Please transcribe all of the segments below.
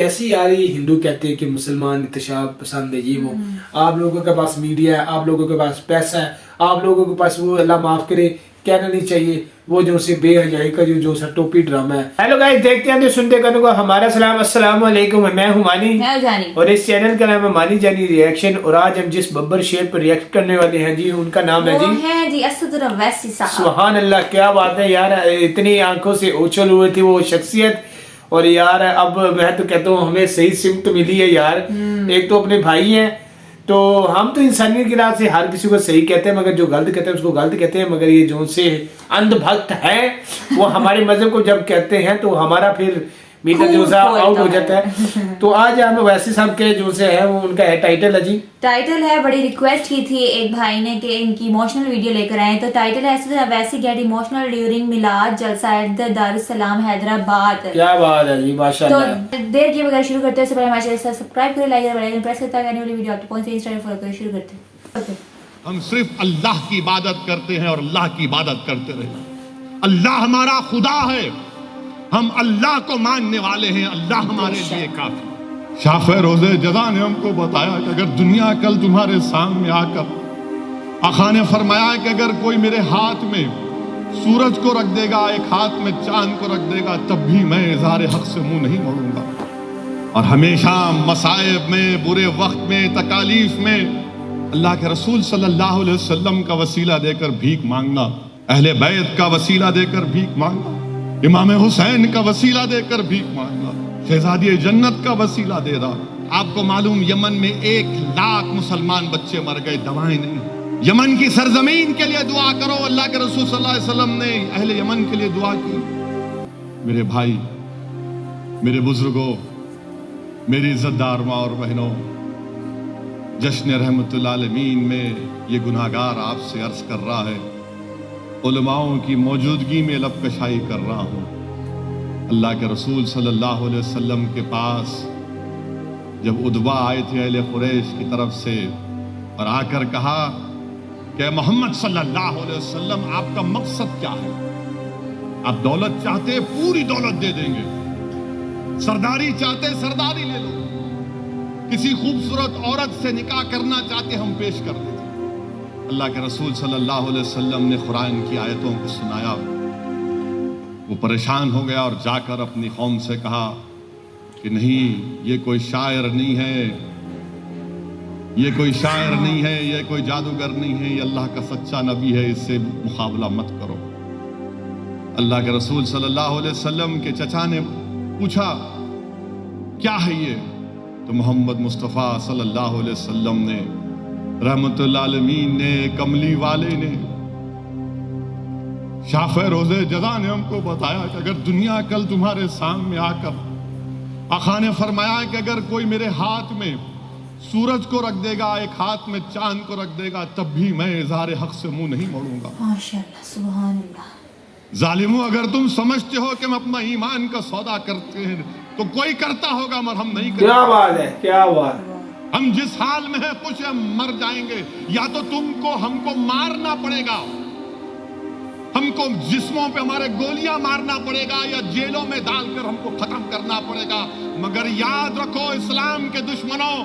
ایسی آ رہی ہندو کہتے ہیں کہ مسلمان انتشاب پسند ہے یہ وہ. آپ لوگوں کے پاس میڈیا ہے, آپ لوگوں کے پاس پیسہ ہے, آپ لوگوں کے پاس وہ اللہ معاف کرے کہنا نہیں چاہیے وہ جو سے بے حیائی کا جو سا ٹوپی ڈرامہ ہے. ہیلو گائز, دیکھتے ہیں سنتے کرنے کو ہمارا سلام. السلام علیکم, میں ہوں مانی اور اس چینل کا نام ہے مانی جانی ریئیکشن. اور آج ہم جس ببر شیر پر ریئیکٹ کرنے والے ہیں جی ان کا نام ہے جی اسد اویسی صاحب. سبحان اللہ, کیا بات ہے یار, اتنی آنکھوں سے اوچھل ہوئے تھی وہ شخصیت. اور یار اب میں تو کہتا ہوں ہمیں صحیح سمت ملی ہے یار. ایک تو اپنے بھائی ہیں, تو ہم تو انسانیت کی راہ سے ہر کسی کو صحیح کہتے ہیں, مگر جو غلط کہتے ہیں اس کو غلط کہتے ہیں. مگر یہ جو سے اندھ بھکت ہیں وہ ہمارے مذہب کو جب کہتے ہیں تو ہمارا پھر میٹر جو سا آؤٹ ہو جاتا ہے. تو آج ہم ویسے صاحب کے جو سے ہے وہ ان کا ہے ٹائٹل ہے جی, ٹائٹل ہے, بڑی ریکویسٹ کی تھی ایک بھائی نے کہ ان کی ایموشنل ویڈیو لے کر آئیں, تو ٹائٹل ہے Asad Owaisi get emotional during Milad jalsa at the دارالسلام Hyderabad. کیا بات ہے جی, ماشاءاللہ. تو دیر کیے بغیر شروع کرتے ہیں. اس سے پہلے ہمارے چینل کو سبسکرائب کریں, لائک کریں, بیل آئیکن پریس کریں تاکہ آنے والی ویڈیو آپ تک پہنچے. انسٹاگرام فالو کریں. شروع کرتے ہیں. ہم صرف اللہ کی عبادت کرتے ہیں اور اللہ کی عبادت کرتے رہے. اللہ ہمارا خدا ہے, ہم اللہ کو ماننے والے ہیں, اللہ ہمارے لیے کافی. شاہ فیروز جزا نے ہم کو بتایا کہ اگر دنیا کل تمہارے سامنے آ کر, آقا نے فرمایا کہ اگر کوئی میرے ہاتھ میں سورج کو رکھ دے گا, ایک ہاتھ میں چاند کو رکھ دے گا, تب بھی میں اظہار حق سے منہ نہیں موڑوں گا. اور ہمیشہ مصائب میں, برے وقت میں, تکالیف میں اللہ کے رسول صلی اللہ علیہ وسلم کا وسیلہ دے کر بھیک مانگنا, اہل بیت کا وسیلہ دے کر بھیک مانگنا, امام حسین کا وسیلہ دے کر بھیک مانگنا, شہزادی جنت کا وسیلہ دے رہا. آپ کو معلوم یمن میں 1,00,000 مسلمان بچے مر گئے, دوائیں نہیں. یمن کی سرزمین کے لیے دعا کرو, اللہ کے رسول صلی اللہ علیہ وسلم نے اہل یمن کے لیے دعا کی. میرے بھائی, میرے بزرگوں, میری عزت دار ماں اور بہنوں, جشن رحمت العالمین میں یہ گناہگار آپ سے عرض کر رہا ہے, علماؤں کی موجودگی میں لب کشائی کر رہا ہوں. اللہ کے رسول صلی اللہ علیہ وسلم کے پاس جب ادبا آئے تھے اہل قریش کی طرف سے, اور آ کر کہا کہ محمد صلی اللہ علیہ وسلم آپ کا مقصد کیا ہے؟ آپ دولت چاہتے پوری دولت دے دیں گے, سرداری چاہتے سرداری لے لو, کسی خوبصورت عورت سے نکاح کرنا چاہتے ہم پیش کر دیتے. اللہ کے رسول صلی اللہ علیہ وسلم نے قرآن کی آیتوں کو سنایا, وہ پریشان ہو گیا اور جا کر اپنی قوم سے کہا کہ نہیں, یہ کوئی شاعر نہیں ہے, یہ کوئی شاعر نہیں ہے, یہ کوئی جادوگر نہیں ہے, یہ اللہ کا سچا نبی ہے, اس سے مقابلہ مت کرو. اللہ کے رسول صلی اللہ علیہ وسلم کے چچا نے پوچھا کیا ہے یہ, تو محمد مصطفیٰ صلی اللہ علیہ وسلم نے, رحمت اللہ عالمین نے, کملی والے نے, شاہ فیروز جزا نے ہم کو بتایا کہ اگر دنیا کل تمہارے سامنے آ کر, آقا نے فرمایا کہ اگر کوئی میرے ہاتھ میں سورج کو رکھ دے گا, ایک ہاتھ میں چاند کو رکھ دے گا, تب بھی میں اظہار حق سے منہ نہیں موڑوں گا. ماشاءاللہ, سبحان اللہ. ظالموں, اگر تم سمجھتے ہو کہ ہم اپنا ایمان کا سودا کرتے ہیں تو کوئی کرتا ہوگا مگر ہم نہیں کرتے. کیا بات ہے, کیا بات. ہم جس حال میں ہیں کچھ ہم مر جائیں گے, یا تو تم کو ہم کو مارنا پڑے گا, ہم کو جسموں پہ ہمارے گولیاں مارنا پڑے گا, یا جیلوں میں ڈال کر ہم کو ختم کرنا پڑے گا. مگر یاد رکھو اسلام کے دشمنوں,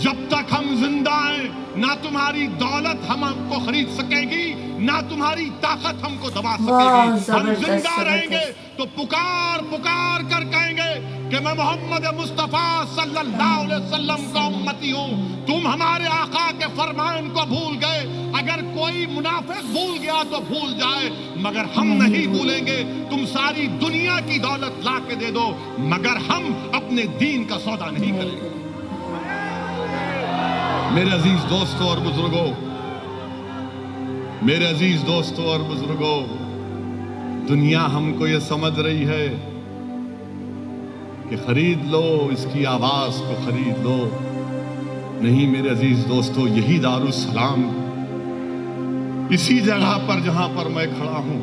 جب تک ہم زندہ ہیں نہ تمہاری دولت ہم کو خرید سکے گی, نہ تمہاری طاقت ہم کو دبا سکے گی. ہم زندہ رہیں گے تو پکار پکار کر کہیں گے کہ میں محمد مصطفیٰ صلی اللہ علیہ وسلم کا امتی ہوں. تم ہمارے آقا کے فرمان کو بھول گئے, اگر کوئی منافق بھول گیا تو بھول جائے, مگر ہم نہیں بھولیں گے. تم ساری دنیا کی دولت لا کے دے دو, مگر ہم اپنے دین کا سودا نہیں کریں گے. میرے عزیز دوستوں اور بزرگوں, میرے عزیز دوستوں اور بزرگوں, دنیا ہم کو یہ سمجھ رہی ہے کہ خرید لو, اس کی آواز کو خرید لو. نہیں میرے عزیز دوستوں, یہی دارالسلام, اسی جگہ پر جہاں پر میں کھڑا ہوں,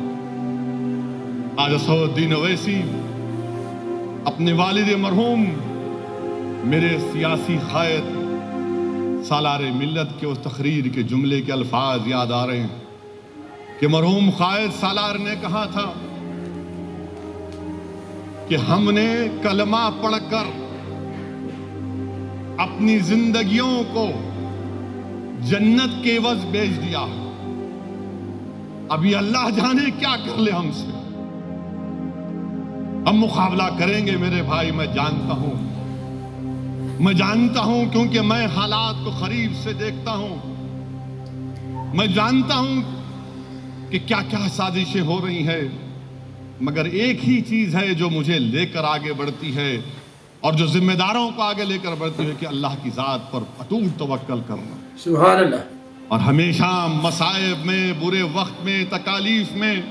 آج اسد الدین اویسی اپنے والد مرحوم میرے سیاسی قائد سالار ملت کے اس تقریر کے جملے کے الفاظ یاد آ رہے ہیں کہ مرحوم قائد سالار نے کہا تھا کہ ہم نے کلمہ پڑھ کر अपनी जिंदगियों को जन्नत के एवज बेच दिया। अभी अल्लाह जाने क्या कर ले हमसे। हम मुकाबला करेंगे मेरे भाई, मैं जानता हूं क्योंकि मैं हालात को करीब से देखता हूं। मैं जानता हूं कि क्या क्या साजिशें हो रही हैं, मगर एक ही चीज है जो मुझे लेकर आगे बढ़ती है और जो जिम्मेदारों को आगे लेकर बढ़ती है कि अल्लाह की जात पर अटूट तवक्कल करना। सुभान अल्लाह। और हमेशा मसाइब में, बुरे वक्त में, तकालीफ में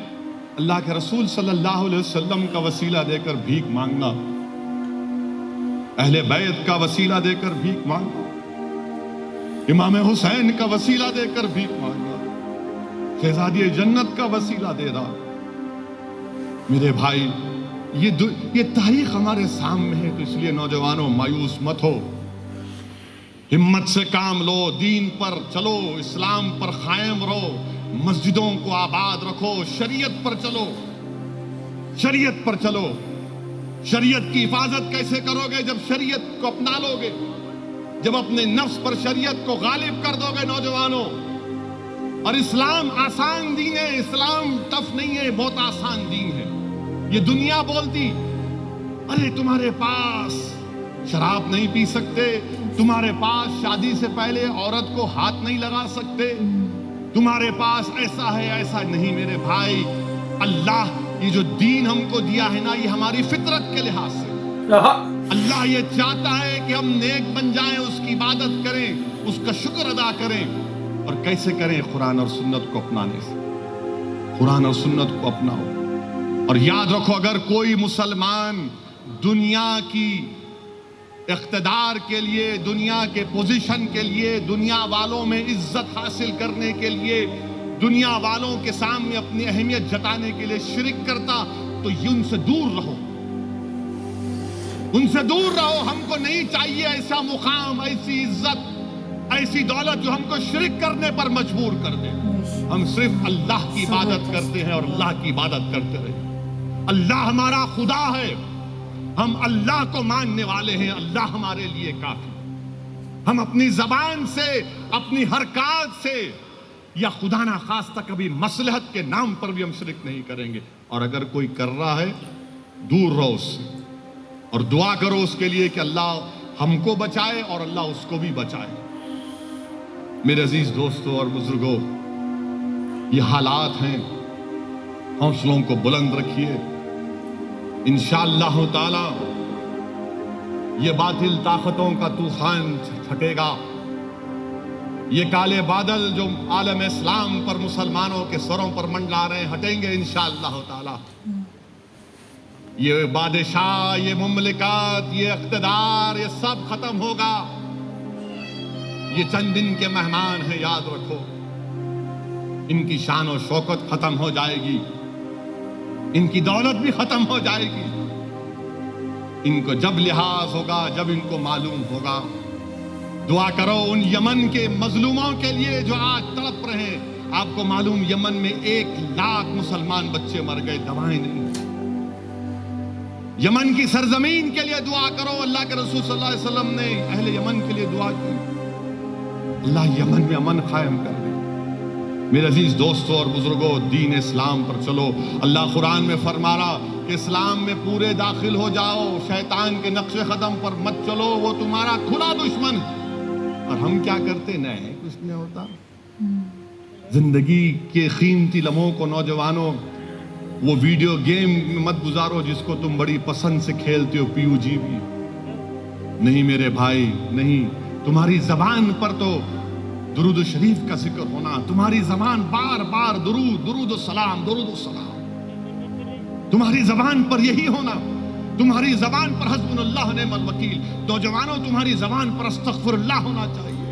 अल्लाह के रसूल सल्लल्लाहु अलैहि वसल्लम का वसीला देकर भीख मांगना, अहले बैत का वसीला देकर भीख मांगना, इमाम हुसैन का वसीला देकर भीख मांगना, शहजादी जन्नत का वसीला दे रहा। मेरे भाई, ये तारीख हमारे सामने है, तो इसलिए नौजवानों मायूस मत हो, हिम्मत से काम लो, दीन पर चलो, इस्लाम पर कायम रहो, मस्जिदों को आबाद रखो, शरीयत पर चलो, शरीयत पर चलो। शरीयत की हिफाजत कैसे करोगे? जब शरीयत को अपना लोगे, जब अपने नफ्स पर शरीयत को गालिब कर दोगे नौजवानों। और इस्लाम आसान दीन है, इस्लाम टफ नहीं है, बहुत आसान दीन है। ये दुनिया बोलती अरे तुम्हारे पास शराब नहीं पी सकते, तुम्हारे पास शादी से पहले औरत को हाथ नहीं लगा सकते, तुम्हारे पास ऐसा है, ऐसा नहीं। मेरे भाई, अल्लाह ये जो दीन हमको दिया है ना, ये हमारी फितरत के लिहाज से अल्लाह ये चाहता है कि हम नेक बन जाएं, उसकी इबादत करें, उसका शुक्र अदा करें। और कैसे करें? कुरान और सुन्नत को अपनाने से। कुरान और सुन्नत को अपनाओ। और याद रखो, अगर कोई मुसलमान दुनिया की इख्तिदार के लिए, दुनिया के पोजीशन के लिए, दुनिया वालों में इज्जत हासिल करने के लिए, दुनिया वालों के सामने अपनी अहमियत जताने के लिए शिरक करता, तो ये उनसे दूर रहो, उनसे दूर रहो। हमको नहीं चाहिए ऐसा मुकाम, ऐसी इज्जत, ऐसी दौलत जो हमको शिरक करने पर मजबूर कर दे। हम सिर्फ अल्लाह की इबादत करते हैं और अल्लाह की इबादत करते रहे। अल्लाह हमारा खुदा है, हम अल्लाह को मानने वाले हैं, अल्लाह हमारे लिए काफी। हम अपनी जबान से, अपनी हरकत से या खुदा ना खास्ता कभी मसलहत के नाम पर भी हम शिरक नहीं करेंगे। और अगर कोई कर रहा है, दूर रहो उससे और दुआ करो उसके लिए कि अल्लाह हमको बचाए और अल्लाह उसको भी बचाए। मेरे अजीज दोस्तों और बुजुर्गों, ये हालात हैं, हौसलों को बुलंद रखिए। इंशाअल्लाह ताला ये बातिल ताकतों का तूफान छटेगा। ये काले बादल जो आलम इस्लाम पर, मुसलमानों के सरों पर मंडला रहे हैं, हटेंगे इंशाअल्लाह ताला। ये बादशाह, ये मुमलिकात, ये इख्तिदार, ये सब खत्म होगा। ये चंद दिन के मेहमान हैं, याद रखो। इनकी शान और शौकत खत्म हो जाएगी, इनकी दौलत भी खत्म हो जाएगी। इनको जब लिहाज होगा, जब इनको मालूम होगा। दुआ करो उन यमन के मजलूमों के लिए जो आज तड़प रहे हैं। आपको मालूम, यमन में 1 लाख मुसलमान बच्चे मर गए, दवाएं नहीं। यमन की सरजमीन के लिए दुआ करो। अल्लाह के रसूल सल्लल्लाहु अलैहि वसल्लम ने अहले यमन के लिए दुआ की, अल्लाह यमन में अमन कायम कर दे। मेरे अजीज दोस्तों और बुजुर्गों, दीन इस्लाम पर चलो। अल्लाह कुरान में फरमा रहा कि इस्लाम में पूरे दाखिल हो जाओ, शैतान के नक्शे कदम पर मत चलो, वो तुम्हारा खुला दुश्मन है। और हम क्या करते? नहीं, कुछ नहीं होता। जिंदगी के कीमती लम्हों को नौजवानों वो वीडियो गेम में मत गुजारो जिसको तुम बड़ी पसंद से खेलते हो, PUBG भी नहीं। मेरे भाई नहीं। तुम्हारी जबान पर तो दुरूद शरीफ का जिक्र होना, तुम्हारी जबान बार बार दुरूद सलाम, दुरूद सलाम, तुम्हारी जबान पर यही होना, तुम्हारी जबान पर हस्बुनल्लाह निअमल वकील। नौजवानों, तुम्हारी जबान पर अस्तगफिरुल्लाह होना चाहिए।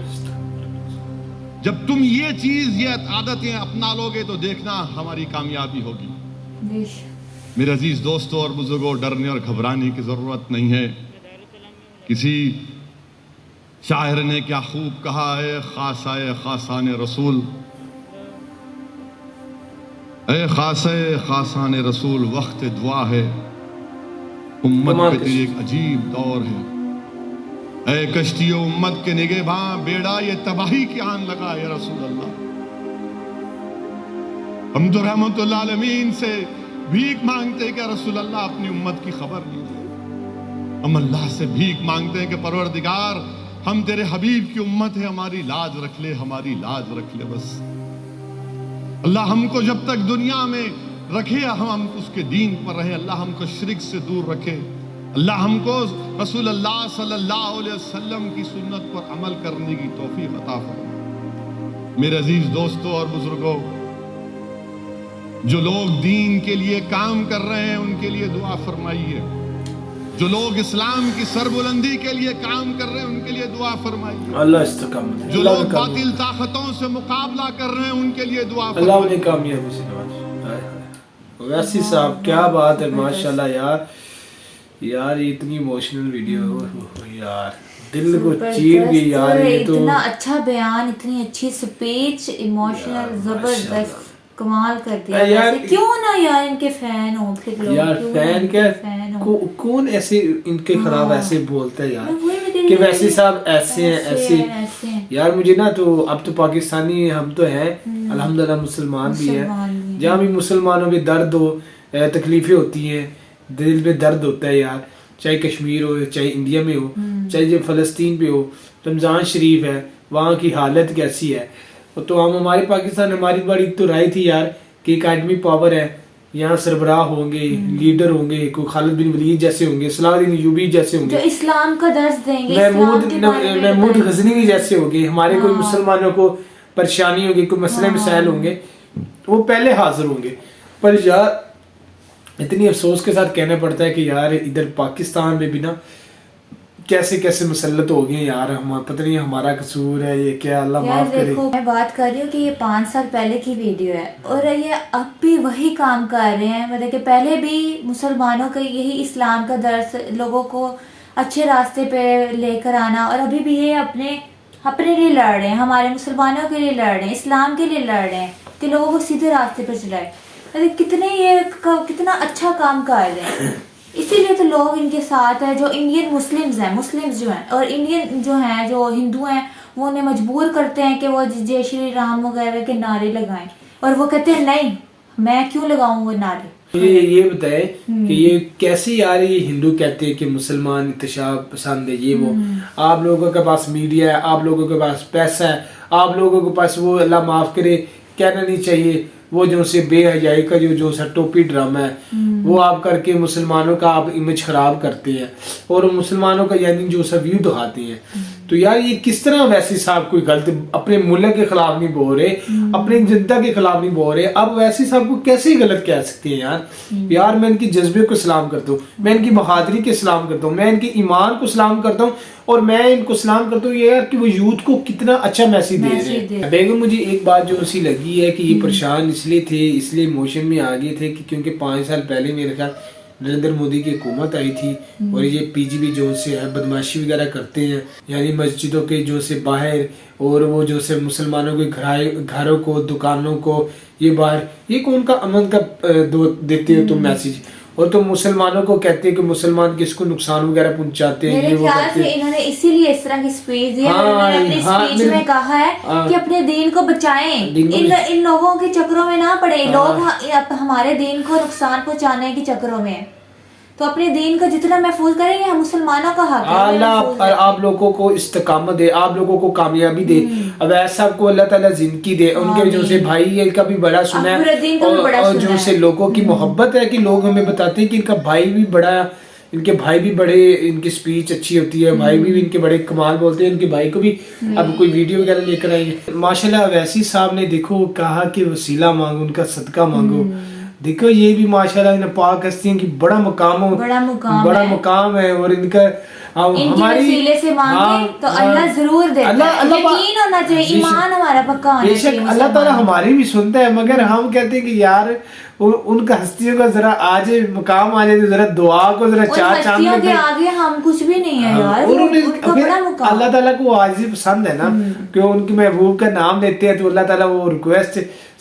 जब तुम ये चीज, ये आदतें अपना लोगे तो देखना हमारी कामयाबी होगी। मेरे अजीज दोस्तों और बुजुर्गों, डरने और घबराने की जरूरत नहीं है। किसी शायर ने क्या खूब कहा है, खासाए खासान रसूल, ए खासाए खासान रसूल, वक्त दुआ है, उम्मत पे तेरी एक अजीब दौर है। اے کشتی امت کے نگہباں بیڑا یہ تباہی کی آن لگا یا رسول اللہ. ہم تو رحمت اللہ عالمین سے بھیک مانگتے کہ رسول اللہ اپنی امت کی خبر لیجیے. ہم اللہ سے بھیک مانگتے ہیں کہ پروردگار ہم تیرے حبیب کی امت ہے, ہماری لاج رکھ لے, ہماری لاج رکھ لے بس. اللہ ہم کو جب تک دنیا میں رکھے ہم اس کے دین پر رہے. اللہ ہم کو شرک سے دور رکھے. اللہ ہم کو رسول اللہ صلی اللہ علیہ وسلم کی سنت پر عمل کرنے کی توفیق عطا فرمائے. میرے عزیز دوستوں اور بزرگوں, جو لوگ دین کے لیے کام کر رہے ہیں ان کے لیے دعا فرمائیے. جو لوگ اسلام کی سربلندی کے لیے کام کر رہے ہیں ان کے لیے دعا فرمائیے. اللہ استقامت. جو لوگ باطل طاقتوں سے مقابلہ کر رہے ہیں ان کے لیے دعا فرمائیے. اللہ انہیں کامیابی سے نوازے. ویسی صاحب کیا بات ہے, ماشاءاللہ یار. یار یہ اتنی ایموشنل ویڈیو یار, دل کو چیر گئی یار. یہ تو اتنا اچھا بیان, اتنی اچھی سپیچ, ایموشنل, زبردست, کمال کر دیا. یار کیوں نہ یار ان کے فین ہوں پھر لوگ. یار فین کیا, کون ایسے ان کے خلاف ایسے بولتا ہے یار کہ ویسے صاحب ایسے ہیں ایسے. یار مجھے نا تو اب تو پاکستانی ہم تو ہیں الحمدللہ, مسلمان بھی ہیں. جہاں بھی مسلمانوں میں درد ہو, تکلیفیں ہوتی ہیں, دل میں درد ہوتا ہے یار, چاہے کشمیر ہو, چاہے انڈیا میں ہو, چاہے جو فلسطین پہ ہو. رمضان شریف ہے, وہاں کی حالت کیسی ہے. تو ہم ہمارے پاکستان, ہماری بڑی تو رائے تھی یار کہ اکیڈمی پاور ہے, یہاں سربراہ ہوں گے, لیڈر ہوں گے, کوئی خالد بن ولید جیسے ہوں گے, صلاح الدین ایوبی جیسے ہوں گے, جو اسلام کا درس دیں گے, محمود غزنوی جیسے ہوں گے. ہمارے کوئی مسلمانوں کو پریشانی ہوگی, کوئی مسئلے مسائل ہوں گے, وہ پہلے حاضر ہوں گے. پر یار اتنی افسوس کے ساتھ کہنا پڑتا ہے کہ یار ادھر پاکستان میں بھی نا کیسے کیسے مسلط ہو گئے یار. ہم پتہ نہیں ہمارا قصور ہے یہ کیا, اللہ معاف کرے. دیکھو میں بات کر رہی ہوں کہ یہ 5 سال پہلے کی ویڈیو ہے اور یہ اب بھی وہی کام کر رہے ہیں. مطلب کہ پہلے بھی مسلمانوں کا یہی اسلام کا درس, لوگوں کو اچھے راستے پہ لے کر آنا, اور ابھی بھی یہ اپنے لیے لڑ رہے ہیں, ہمارے مسلمانوں کے لیے لڑ رہے ہیں, اسلام کے لیے لڑ رہے ہیں کہ لوگوں کو سیدھے راستے پہ چلائے. کتنا اچھا کام کر رہے ہیں. اسی لیے تو لوگ ان کے ساتھ ہیں. جو انڈین مسلمز جو ہیں, اور انڈین جو ہیں جو ہندو ہیں, وہ انہیں مجبور کرتے ہیں کہ وہ جے شری رام وغیرہ کے نعرے لگائیں, اور وہ کہتے ہیں نہیں میں کیوں لگاؤں وہ نعرے. یہ بتائے کہ یہ کیسے یار یہ ہندو کہتے ہیں کہ مسلمان اتشاب پسند ہے, یہ وہ. آپ لوگوں کے پاس میڈیا ہے, آپ لوگوں کے پاس پیسہ ہے, آپ لوگوں کے پاس وہ اللہ معاف کرے کہنا نہیں چاہیے وہ جو سے بے حیائی کا جو سا ٹوپی ڈرامہ ہے وہ آپ کر کے مسلمانوں کا آپ امیج خراب کرتے ہیں اور مسلمانوں کا یعنی جو سا ویو دکھاتے ہیں. تو یار یہ کس طرح ویسی صاحب کوئی غلط اپنے ملک کے خلاف نہیں بول رہے, اپنی جنتا کے خلاف نہیں بول رہے, اب ویسی صاحب کو کیسے غلط کہہ سکتے ہیں یار. یار میں ان کی جذبے کو سلام کرتا ہوں, میں ان کی بہادری کے سلام کرتا ہوں, میں ان کے ایمان کو سلام کرتا ہوں, اور میں ان کو سلام کرتا ہوں یار کہ وہ یوتھ کو کتنا اچھا میسج دے رہے ہیں. بیگم مجھے ایک بات جو سی لگی ہے کہ یہ پریشان اس لیے تھے, اس لیے موشن میں آ گئے تھے کہ کیونکہ 5 سال پہلے میرے خیال نریندر مودی کی حکومت آئی تھی اور یہ پی جی بی جو سے بدماشی وغیرہ کرتے ہیں, یعنی مسجدوں کے جو سے باہر, اور وہ جو سے مسلمانوں کے گھروں کو, دکانوں کو یہ باہر, یہ کون کا امن کا دیتے ہو تم میسج, اور تو مسلمانوں کو کہتے ہیں کہ مسلمان کس کو نقصان وغیرہ پہنچاتے ہیں. میرے خیال سے انہوں نے اسی لیے اس طرح کی سپیچ دی ہے. انہوں نے اپنی سپیچ میں کہا ہے کہ اپنے دین کو بچائیں, ان لوگوں کے چکروں میں نہ پڑے. لوگ ہمارے دین کو نقصان پہنچانے کے چکروں میں, تو اپنے دین کو جتنا محفوظ کریں گے, ہم مسلمانوں کا حق ہے. اللہ آپ لوگوں کو استقامت دے, آپ لوگوں کو کامیابی دے, اویس صاحب کو اللہ تعالیٰ زندگی دے, ان کے جو سے بھائی ہے ان کا بھی بڑا سنا ہے, اور جو سے لوگوں کی محبت ہے کہ لوگ ہمیں بتاتے ہیں کہ ان کا بھائی بھی بڑا, ان کے بھائی بھی بڑے, ان کی سپیچ اچھی ہوتی ہے, بھائی بھی ان کے بڑے کمال بولتے ہیں. ان کے بھائی کو بھی اب کوئی ویڈیو وغیرہ لے کر آئیں گے. ماشاءاللہ اویسی صاحب نے دیکھو کہا کہ وسیلہ مانگو, ان کا صدقہ مانگو. دیکھو یہ بھی ماشاءاللہ پاک ہستیوں کی بڑا مقام ہے, اور ان کا ہماری وسیلے سے مانگیں تو اللہ ضرور دیتا ہے. یقین ہونا چاہیے, ایمان ہمارا پکا ہونا چاہیے. اللہ تعالیٰ ہماری بھی سنتا ہے, مگر ہم کہتے ہیں کہ یار ان کا ہستیوں کا ذرا آج مقام آ جائے تو ذرا دعا کو ذرا چار چاند کے آگے ہم کچھ بھی نہیں ہے یار. اللہ تعالیٰ کو عاجزی پسند ہے نا, کہ ان کے محبوب کا نام لیتے ہیں تو اللہ تعالیٰ وہ ریکویسٹ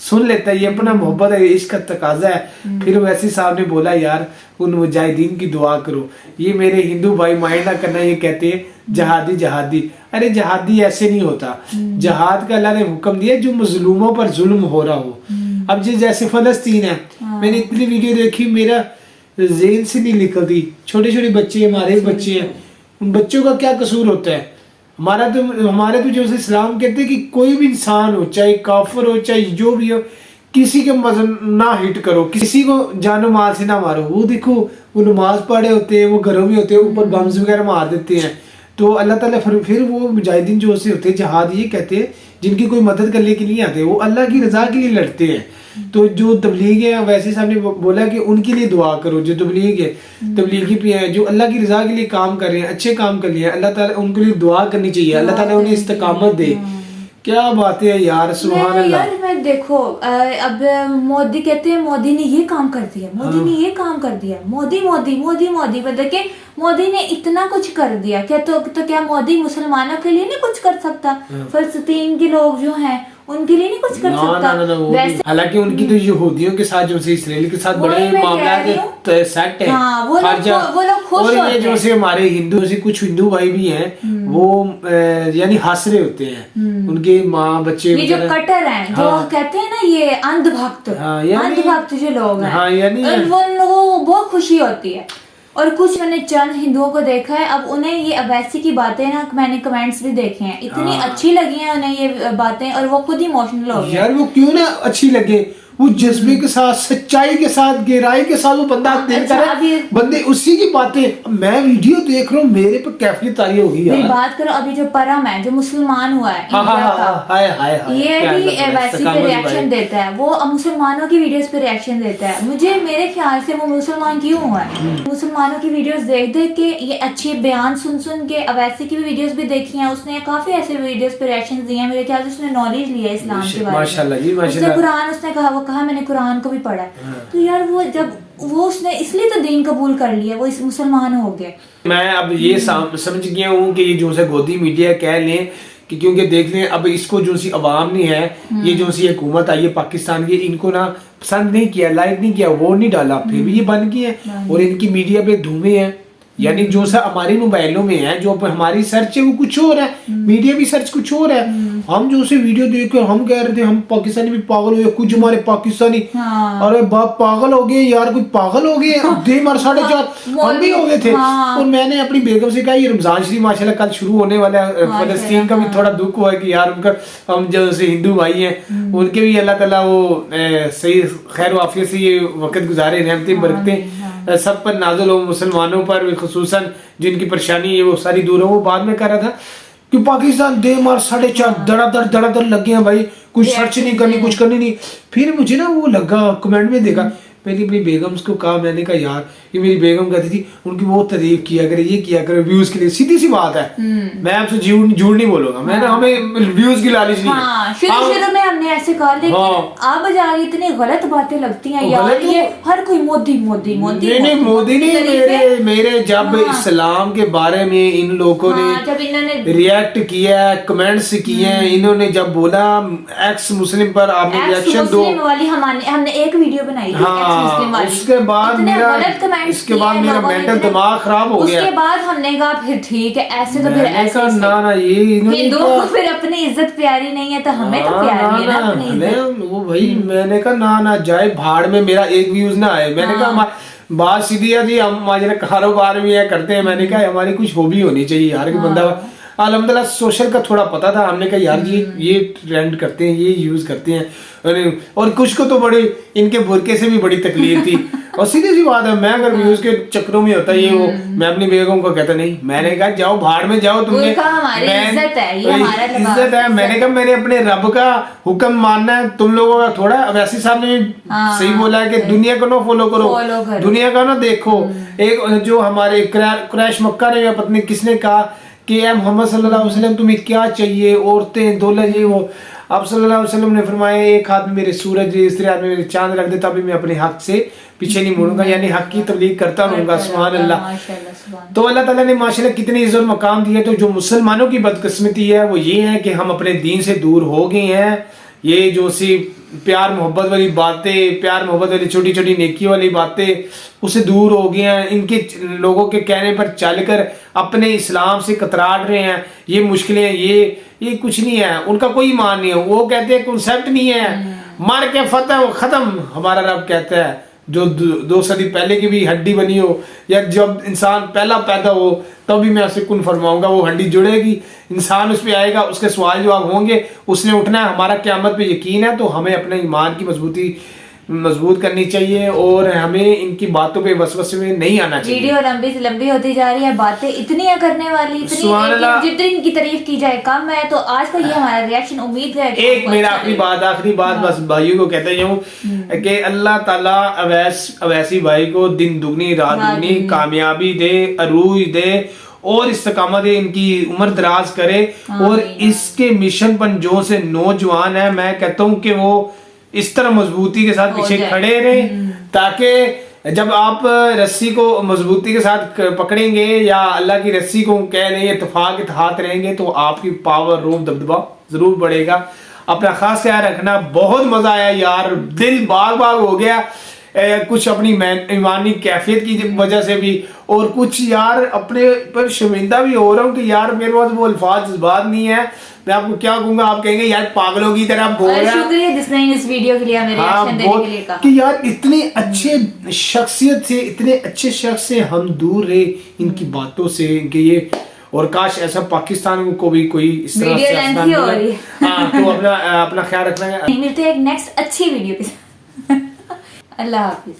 سن لیتا ہے. یہ اپنا محبت ہے, عشق کا تقاضا ہے. پھر ویسی صاحب نے بولا یار उन मुजाहिदीन की दुआ करो। ये मेरे हिंदू भाई माइंड ना करना, ये कहते हैं जहादी जहादी, अरे जहादी ऐसे नहीं होता। जहाद का अल्लाह ने हुक्म दिया जो मजलूमों पर जुल्म हो रहा हो। अब जैसे फलस्तीन है, मैंने इतनी वीडियो देखी, मेरा ज़हन से नहीं निकलती। छोटे छोटे बच्चे, हमारे बच्चे हैं, उन बच्चों का क्या कसूर होता है? हमारे तो जो इस्लाम कहते हैं कि कोई भी इंसान हो, चाहे काफिर हो चाहे जो भी हो, किसी के मजहब ना हिट करो, किसी को जानो माल से ना मारो। वो देखो वो नमाज पढ़े होते हैं, वो घरों में होते हैं, ऊपर बम्स वगैरह मार देते हैं। तो अल्लाह ताला फिर वो मुजाहिदीन जो से होते हैं, जहाद ये कहते हैं जिनकी कोई मदद करने के लिए आते हैं, वो अल्लाह की रजा के लिए लड़ते हैं। तो जो तबलीग है, वैसे सामने बोला कि उनके लिए दुआ करो। जो तबलीग है, तबलीगी भी है, जो अल्लाह की रजा के लिए काम कर रहे हैं, अच्छे काम कर लिए, अल्लाह ताला उनके लिए दुआ करनी चाहिए, अल्लाह ताला उन्हें इस्तकामत दे। क्या बातें है यार, सुभान अल्लाह। यार मैं देखो अब मोदी कहते हैं मोदी ने ये काम कर दिया, मोदी ने ये काम कर दिया, मोदी मोदी मोदी मोदी, मतलब कि मोदी ने इतना कुछ कर दिया। क्या तो क्या मोदी मुसलमानों के लिए नहीं कुछ कर सकता? फलस्तीन के लोग जो हैं उनके लिए नहीं कुछ कर सकता? हालांकि उनकी तो यहूदियों के साथ, जो से इसराइल के साथ बड़े मामला सेट है। हाँ, वो लोग खुश और होते ये जो से हमारे हिंदू से कुछ हिंदू भाई भी हैं, वो यानी हंस रहे होते हैं, उनके माँ बच्चे, ये जो कट्टर हैं, जो कहते हैं ना ये अंधभक्त, अंधभक्त जो लोग हैं, वो लोगों को बहुत खुशी होती है। और कुछ मैंने चंद हिंदुओं को देखा है, अब उन्हें ये अवैसी की बातें ना, मैंने कमेंट्स भी देखे हैं, इतनी अच्छी लगी हैं उन्हें ये बातें, और वो खुद इमोशनल हो गए। यार वो क्यों ना अच्छी लगे, वो जज्बे के साथ, सच्चाई के साथ, गहराई के साथ वो बंदा देखता है, बंदे उसी की बातें। मैं वीडियो देख रहा हूँ, मेरे पे कैफियत तारी होगी यार। बात करो अभी जो परम है, जो मुसलमान हुआ है इंडिया का, ये भी वैसी पे रिएक्शन देता है, वो मुसलमानों की वीडियोस पे रिएक्शन देता है। मुझे मेरे ख्याल से वो मुसलमान क्यों हुआ है? मुसलमानों की वीडियोस देख देख के, ये अच्छे बयान सुन सुन के, अवैसी की भी वीडियोस भी देखी हैं उसने, काफी ऐसे वीडियोस पे रिएक्शन दिए हैं। मेरे ख्याल से उसने नॉलेज लिया है इस्लाम के बारे में, माशाल्लाह जी, माशाल्लाह। उसने कुरान, उसने कहा मैंने कुरान को भी पढ़ा। तो यार वो जब वो उसने इसलिए तो दीन कबूल कर लिया, वो इस मुसलमान हो गए। मैं अब ये समझ गया हूँ कि ये जो से गोदी मीडिया कह लें कि क्योंकि देख लें अब इसको जो सी अवाम नहीं है, ये जो सी हुकूमत आई है पाकिस्तान की, इनको ना पसंद नहीं किया, लाइक नहीं किया, वोट नहीं डाला, फिर भी ये बन गए हैं और इनकी मीडिया पे धूमे हैं। यानी जो सा हमारे मोबाइलों में है, जो हमारी सर्च है वो कुछ और है, मीडिया भी सर्च कुछ और है। हम जो से वीडियो देख कर हम कह रहे थे हम पाकिस्तानी भी पागल हो गए, कुछ हमारे पाकिस्तानी अरे बाप पागल हो गए यार, कोई पागल हो गए, दे मार 4.5 हम भी हो गए थे। और मैंने अपनी बेगम से कहा ये रमजान शरीफ माशाल्लाह कल शुरू होने वाला है, फलस्तीन का भी थोड़ा दुख हुआ है कि यार उनका, हम जो से हिंदू भाई हैं उनके भी अल्लाह ताला वो सही खैर वाफियत से ये वक्त गुजारे, रहमतें बरकतें सब पर नाज़िल हो, मुसलमानों पर खुसूसन जिनकी परेशानी है वो सारी दूर हो। वो बाद में कह रहा था कि पाकिस्तान दे मार 4.5 धड़ाधड़ लगे हैं भाई, कुछ सर्च नहीं करनी, कुछ करनी नहीं। फिर मुझे ना वो लगा, कमेंट में देखा, मैंने अपनी बेगम को कहा, मैंने कहा यार ये मेरी बेगम कहती थी उनकी बहुत तारीफ किया करे, ये किया करे व्यूज के लिए, सीधी सी बात है। मैं आपसे झूठ नहीं बोलूंगा, मैंने हमें व्यूज की लालच नहीं है। शुरू में हमने ऐसे कहा, लेकिन अब जा इतनी गलत बातें लगती हैं यार, ये हर कोई मोदी मोदी मोदी। नहीं मोदी नहीं, मेरे जब इस्लाम के बारे में इन लोगों ने जब इन्होंने रिएक्ट किया, कमेंट्स किए, इन्होंने जब बोला एक्स मुस्लिम पर आपने रिएक्शन दो वाली, हमने एक वीडियो बनाई थी उसके बाद मेरा मेंटल दिमाग खराब हो गया। उसके बाद हमने कहा फिर ठीक है, ऐसे तो फिर ऐसा ना ये हिंदुओं को फिर अपनी इज्जत प्यारी नहीं है तो हमें तो प्यारी है ना अपनी इज्जत। वो भाई मैंने कहा ना जाए भाड़ में, मेरा एक व्यूज ना आए। मैंने कहा बात सीधी है जी, हम हमारे कारोबार भी है करते हैं। मैंने कहा हमारी कुछ हॉबी होनी चाहिए यार, कि बंदा अल्हम्दुलिल्लाह सोशल का थोड़ा पता था। हमने कहा यार जी ये ट्रेंड करते हैं, ये यूज करते हैं, और कुछ को तो बड़ी इनके बुरके से भी बड़ी तकलीफ थी। और सीधी सी बात है, मैं अगर व्यूज के चक्करों में होता ये वो, मैं अपनी बेगम को कहता नहीं, मैंने कहा जाओ भाड़ में जाओ, तुमने इज्जत है। मैंने कहा मैंने अपने रब का हुक्म मानना है, तुम लोगों का थोड़ा वैसे साहब ने सही बोला है कि दुनिया को ना फॉलो करो, दुनिया का ना देखो। एक जो हमारे क्रैश मक्का ने पत्नी किसने कहा कि मोहम्मद सल्लल्लाहु अलैहि वसल्लम तुम्हें क्या चाहिए, औरतें दौलत ये वो। आप सल्लल्लाहु अलैहि वसल्लम ने फरमाया एक हाथ में मेरे सूरज, दूसरे हाथ में मेरे चांद रख दे, तभी मैं अपने हक से पीछे नहीं मुड़ूंगा, यानी हक की तबलीग करता रहूंगा। सुभान अल्लाह। तो अल्लाह ताला ने माशाल्लाह कितने इज्जत मकाम दिए। तो जो मुसलमानों की बदकिस्मती है वो ये है कि हम अपने दीन से दूर हो गए हैं। ये जो सी प्यार मोहब्बत वाली बातें, प्यार मोहब्बत वाली छोटी छोटी नेकी वाली बातें उससे दूर हो गए हैं। इनके लोगों के कहने पर चलकर अपने इस्लाम से कतराट रहे हैं। ये मुश्किलें, ये कुछ नहीं है, उनका कोई ईमान नहीं है। वो कहते हैं कॉन्सेप्ट नहीं है, मार के फतह खत्म। हमारा रब कहता है जो 2 सदी पहले की भी हड्डी बनी हो, या जब इंसान पहला पैदा हो तब भी मैं उसे कुन फरमाऊंगा, वो हड्डी जुड़ेगी, इंसान उस पर आएगा, उसके सवाल जवाब होंगे, उसने उठना है। हमारा क़यामत पे यकीन है, तो हमें अपने ईमान की मजबूत करनी चाहिए और हमें इनकी बातों पे वसवसे में नहीं आना चाहिए। वीडियो लंबी से लंबी होती जा रही है, बातें इतनी है करने वाली, जितनी इनकी तारीफ की जाए कम है। तो आज का ये हमारा रिएक्शन, उम्मीद है एक मेरा आखिरी बात बस भाइयों को कहते जाऊं कि अल्लाह ताला अवैसी भाई को दिन दुगनी रात दुगनी कामयाबी दे, अरूज दे और इस्तेकामत दे, इनकी उम्र दराज करे और इसके मिशन पर जो से नौजवान है, मैं कहता हूं कि वो इस तरह मजबूती के साथ पीछे खड़े रहे, ताकि जब आप रस्सी को मजबूती के साथ पकड़ेंगे या अल्लाह की रस्सी को कह रहे इत्तेफाक इत्तेहाद रहेंगे, तो आपकी पावर, रोब, दबदबा जरूर बढ़ेगा। अपना खास ख्याल रखना। बहुत मजा आया यार, दिल बाग बाग हो गया, कुछ अपनी ईमानी कैफियत की वजह से भी, और कुछ यार अपने पर शर्मिंदा भी हो रहा हूँ कि यार मेरे पास वो अल्फाज जज्बात नहीं है। मैं आपको क्या कहूंगा, आप कहेंगे यार पागलों की तरह बोल रहा है। शुक्रिया जिसने इस वीडियो के लिए हमें रिएक्शन देने के लिए कहा कि यार इतने अच्छे शख्सियत से, इतने अच्छे शख्स से हम दूर रहे इनकी बातों से, इनके ये, और काश ऐसा पाकिस्तान को भी कोई इस तरह से हाँ, तो अपना ख्याल रखना है। मिलते हैं एक नेक्स्ट अच्छी वीडियो के साथ। अल्लाह हाफिज।